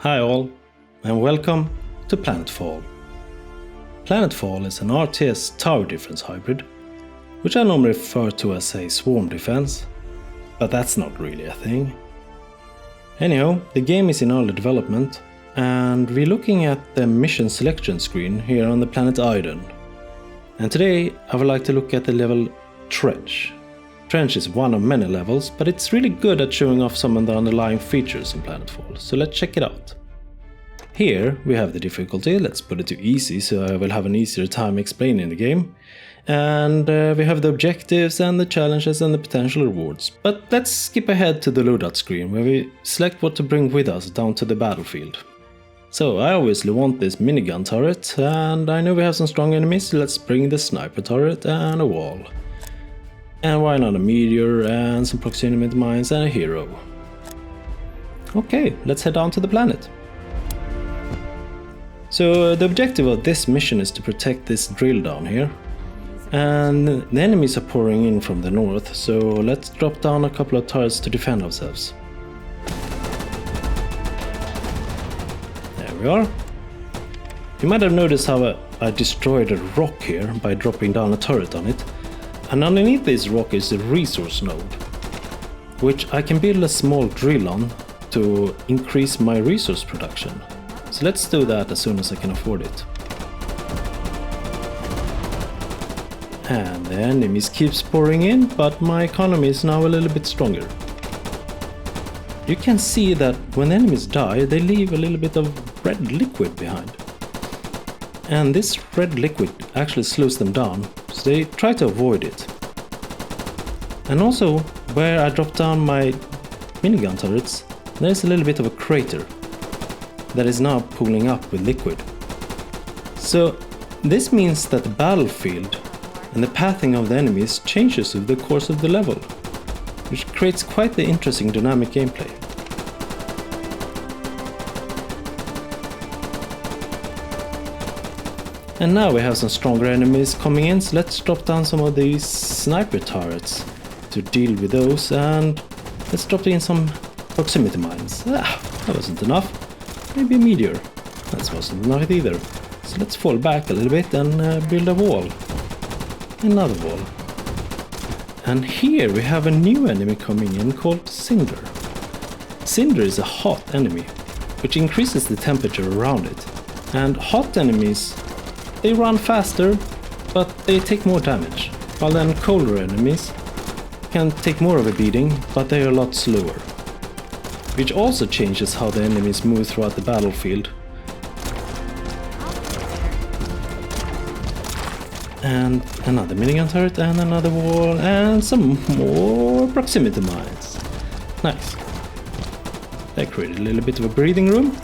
Hi all, and welcome to Planetfall. Planetfall is an RTS tower defense hybrid, which I normally refer to as a swarm defense, but that's not really a thing. Anyhow, the game is in early development, and we're looking at the mission selection screen here on the planet Idun. And today I would like to look at the level Trench. Trench is one of many levels, but it's really good at showing off some of the underlying features in Planetfall, so let's check it out. Here we have the difficulty, let's put it to easy so I will have an easier time explaining the game. And we have the objectives and the challenges and the potential rewards. But let's skip ahead to the loadout screen where we select what to bring with us down to the battlefield. So I obviously want this minigun turret, and I know we have some strong enemies, so let's bring the sniper turret and a wall. And why not a meteor and some proximity mines and a hero. Okay, let's head down to the planet. So the objective of this mission is to protect this drill down here. And the enemies are pouring in from the north, so let's drop down a couple of turrets to defend ourselves. There we are. You might have noticed how I destroyed a rock here by dropping down a turret on it. And underneath this rock is a resource node, which I can build a small drill on to increase my resource production. So let's do that as soon as I can afford it. And the enemies keeps pouring in, but my economy is now a little bit stronger. You can see that when enemies die, they leave a little bit of red liquid behind. And this red liquid actually slows them down, so they try to avoid it. And also, where I drop down my minigun turrets, there's a little bit of a crater that is now pooling up with liquid. So this means that the battlefield and the pathing of the enemies changes over the course of the level, which creates quite the interesting dynamic gameplay. And now we have some stronger enemies coming in, so let's drop down some of these sniper turrets to deal with those, and let's drop in some proximity mines. That wasn't enough. Maybe a meteor. That wasn't enough either. So let's fall back a little bit and build a wall. Another wall. And here we have a new enemy coming in called Cinder. Cinder is a hot enemy, which increases the temperature around it. And hot enemies, they run faster, but they take more damage, while then colder enemies can take more of a beating, but they are a lot slower. Which also changes how the enemies move throughout the battlefield. And another minigun turret and another wall and some more proximity mines. Nice. That created a little bit of a breathing room.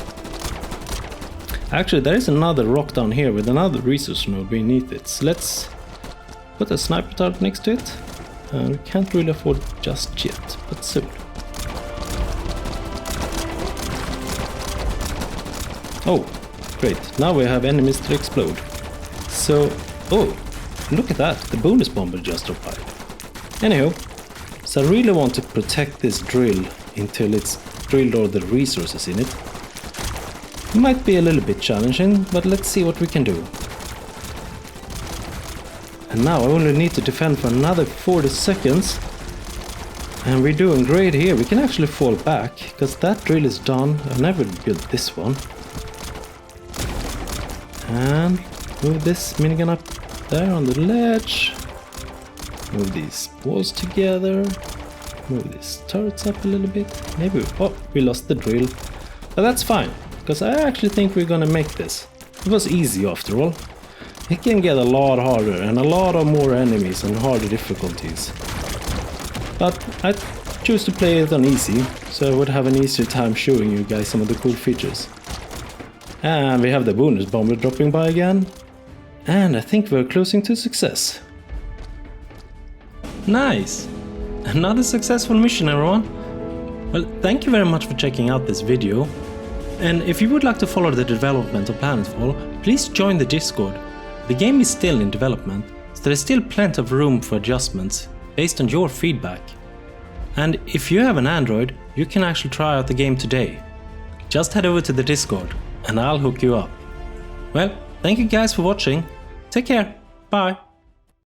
Actually, there is another rock down here with another resource node beneath it. So let's put a sniper turret next to it. And we can't really afford it just yet, but soon. Oh, great. Now we have enemies to explode. So, oh, look at that. The bonus bomber just dropped by. Anyhow, so I really want to protect this drill until it's drilled all the resources in it. It might be a little bit challenging, but let's see what we can do. And now I only need to defend for another 40 seconds. And we're doing great here. We can actually fall back, because that drill is done. I never built this one. And move this minigun up there on the ledge. Move these walls together. Move these turrets up a little bit. Maybe, oh, we lost the drill. But that's fine, because I actually think we're gonna make this. It was easy after all. It can get a lot harder and a lot of more enemies and harder difficulties. But I choose to play it on easy, so I would have an easier time showing you guys some of the cool features. And we have the bonus bomber dropping by again. And I think we're closing to success. Nice! Another successful mission, everyone! Well, thank you very much for checking out this video. And if you would like to follow the development of Planetfall, please join the Discord. The game is still in development, so there is still plenty of room for adjustments based on your feedback. And if you have an Android, you can actually try out the game today. just head over to the Discord and I'll hook you up. Well, thank you guys for watching. Take care. Bye.